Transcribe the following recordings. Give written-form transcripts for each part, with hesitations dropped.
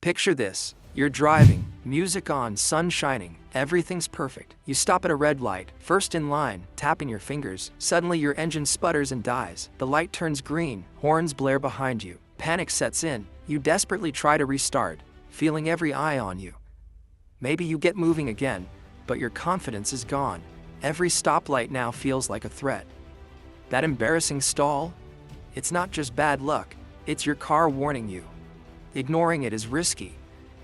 Picture this. You're driving, music on, sun shining, everything's perfect. You stop at a red light, first in line, tapping your fingers. Suddenly your engine sputters and dies. The light turns green, horns blare behind you. Panic sets in. You desperately try to restart, feeling every eye on you. Maybe you get moving again, but your confidence is gone. Every stoplight now feels like a threat. That embarrassing stall? It's not just bad luck, it's your car warning you. Ignoring it is risky.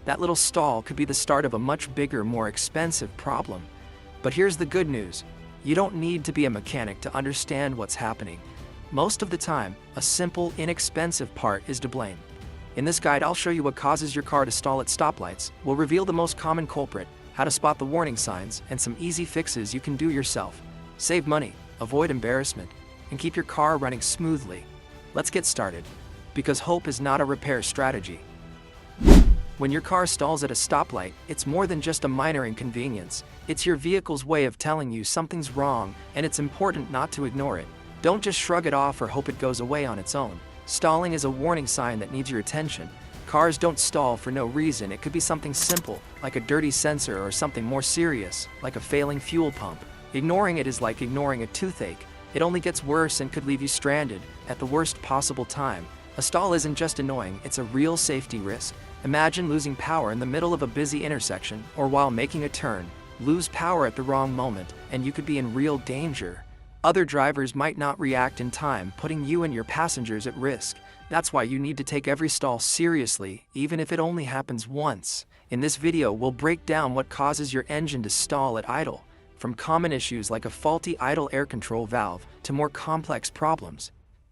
That little stall could be the start of a much bigger, more expensive problem. But here's the good news. You don't need to be a mechanic to understand what's happening. Most of the time, a simple, inexpensive part is to blame. In this guide, I'll show you what causes your car to stall at stoplights. We'll reveal the most common culprit, how to spot the warning signs, and some easy fixes you can do yourself. Save money, avoid embarrassment, and keep your car running smoothly. Let's get started. Because hope is not a repair strategy. When your car stalls at a stoplight, it's more than just a minor inconvenience. It's your vehicle's way of telling you something's wrong, and it's important not to ignore it. Don't just shrug it off or hope it goes away on its own. Stalling is a warning sign that needs your attention. Cars don't stall for no reason. It could be something simple, like a dirty sensor, or something more serious, like a failing fuel pump. Ignoring it is like ignoring a toothache. It only gets worse and could leave you stranded at the worst possible time. A stall isn't just annoying, it's a real safety risk. Imagine losing power in the middle of a busy intersection, or while making a turn. Lose power at the wrong moment, and you could be in real danger. Other drivers might not react in time, putting you and your passengers at risk. That's why you need to take every stall seriously, even if it only happens once. In this video, we'll break down what causes your engine to stall at idle, from common issues like a faulty idle air control valve to more complex problems.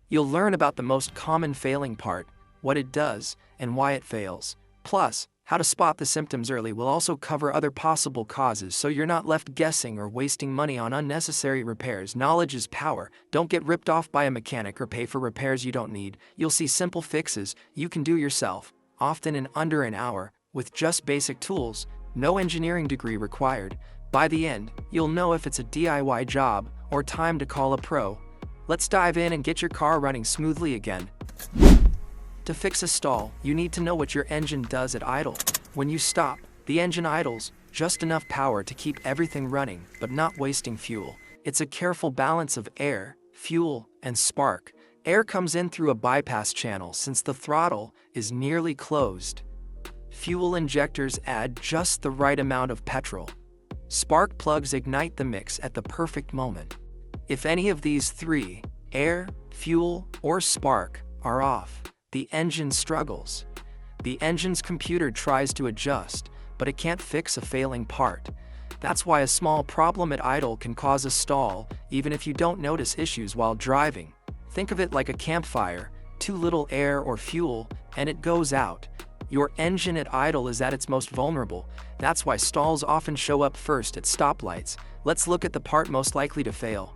You'll learn about the most common failing part, what it does, and why it fails. Plus, how to spot the symptoms early. We'll also cover other possible causes so you're not left guessing or wasting money on unnecessary repairs. Knowledge is power. Don't get ripped off by a mechanic or pay for repairs you don't need. You'll see simple fixes you can do yourself, often in under an hour, with just basic tools, no engineering degree required. By the end, you'll know if it's a DIY job or time to call a pro. Let's dive in and get your car running smoothly again. To fix a stall, you need to know what your engine does at idle. When you stop, the engine idles, just enough power to keep everything running, but not wasting fuel. It's a careful balance of air, fuel, and spark. Air comes in through a bypass channel since the throttle is nearly closed. Fuel injectors add just the right amount of petrol. Spark plugs ignite the mix at the perfect moment. If any of these three, air, fuel, or spark, are off, the engine struggles. The engine's computer tries to adjust, but it can't fix a failing part. That's why a small problem at idle can cause a stall, even if you don't notice issues while driving. Think of it like a campfire, too little air or fuel, and it goes out. Your engine at idle is at its most vulnerable. That's why stalls often show up first at stoplights. Let's look at the part most likely to fail.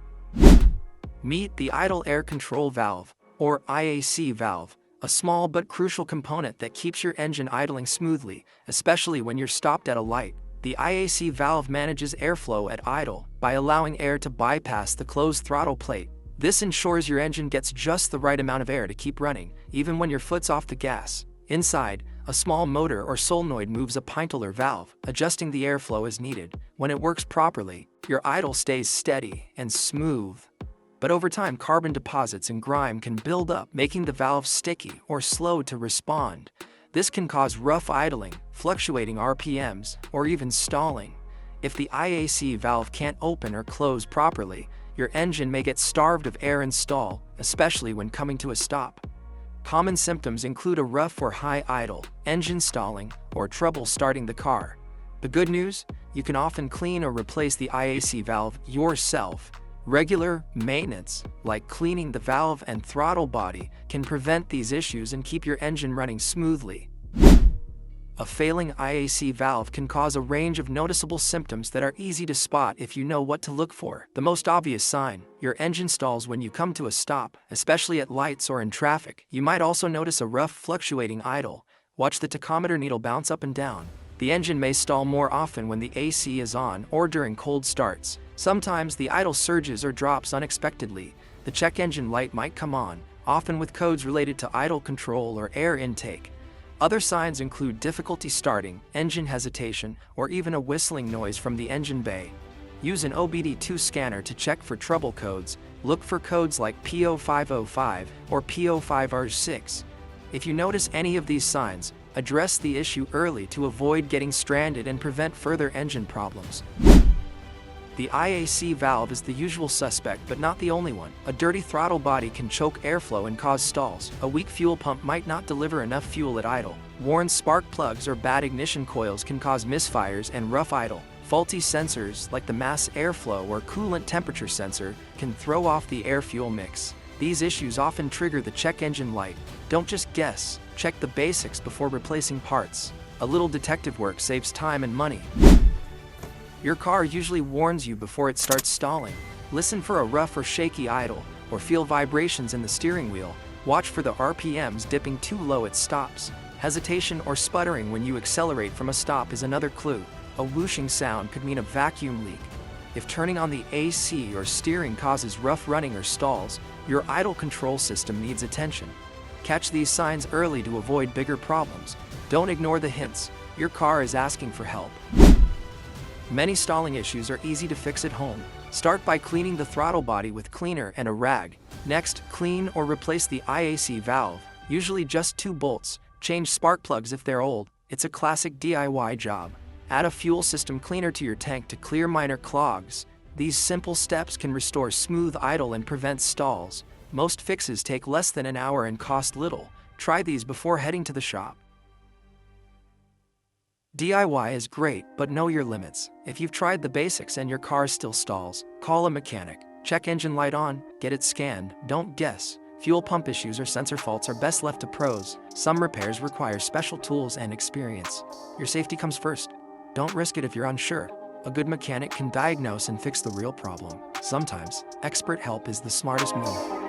Meet the idle air control valve, or IAC valve, a small but crucial component that keeps your engine idling smoothly, especially when you're stopped at a light. The IAC valve manages airflow at idle by allowing air to bypass the closed throttle plate. This ensures your engine gets just the right amount of air to keep running, even when your foot's off the gas. Inside, a small motor or solenoid moves a pintoller valve, adjusting the airflow as needed. When it works properly, your idle stays steady and smooth. But over time, carbon deposits and grime can build up, making the valve sticky or slow to respond. This can cause rough idling, fluctuating RPMs, or even stalling. If the IAC valve can't open or close properly, your engine may get starved of air and stall, especially when coming to a stop. Common symptoms include a rough or high idle, engine stalling, or trouble starting the car. The good news? You can often clean or replace the IAC valve yourself. Regular maintenance, like cleaning the valve and throttle body, can prevent these issues and keep your engine running smoothly. A failing IAC valve can cause a range of noticeable symptoms that are easy to spot if you know what to look for. The most obvious sign, your engine stalls when you come to a stop, especially at lights or in traffic. You might also notice a rough, fluctuating idle. Watch the tachometer needle bounce up and down. The engine may stall more often when the AC is on or during cold starts. Sometimes the idle surges or drops unexpectedly. The check engine light might come on, often with codes related to idle control or air intake. Other signs include difficulty starting, engine hesitation, or even a whistling noise from the engine bay. Use an OBD2 scanner to check for trouble codes. Look for codes like P0505 or P05R6. If you notice any of these signs, address the issue early to avoid getting stranded and prevent further engine problems. The IAC valve is the usual suspect, but not the only one. A dirty throttle body can choke airflow and cause stalls. A weak fuel pump might not deliver enough fuel at idle. Worn spark plugs or bad ignition coils can cause misfires and rough idle. Faulty sensors, like the mass airflow or coolant temperature sensor, can throw off the air-fuel mix. These issues often trigger the check engine light. Don't just guess, check the basics before replacing parts. A little detective work saves time and money. Your car usually warns you before it starts stalling. Listen for a rough or shaky idle, or feel vibrations in the steering wheel. Watch for the RPMs dipping too low at stops. Hesitation or sputtering when you accelerate from a stop is another clue. A whooshing sound could mean a vacuum leak. If turning on the AC or steering causes rough running or stalls, your idle control system needs attention. Catch these signs early to avoid bigger problems. Don't ignore the hints. Your car is asking for help. Many stalling issues are easy to fix at home. Start by cleaning the throttle body with cleaner and a rag. Next, clean or replace the IAC valve, usually just 2 bolts. Change spark plugs if they're old. It's a classic DIY job. Add a fuel system cleaner to your tank to clear minor clogs. These simple steps can restore smooth idle and prevent stalls. Most fixes take less than an hour and cost little. Try these before heading to the shop. DIY is great, but know your limits. If you've tried the basics and your car still stalls, call a mechanic. Check engine light on, get it scanned, don't guess. Fuel pump issues or sensor faults are best left to pros. Some repairs require special tools and experience. Your safety comes first. Don't risk it if you're unsure. A good mechanic can diagnose and fix the real problem. Sometimes, expert help is the smartest move.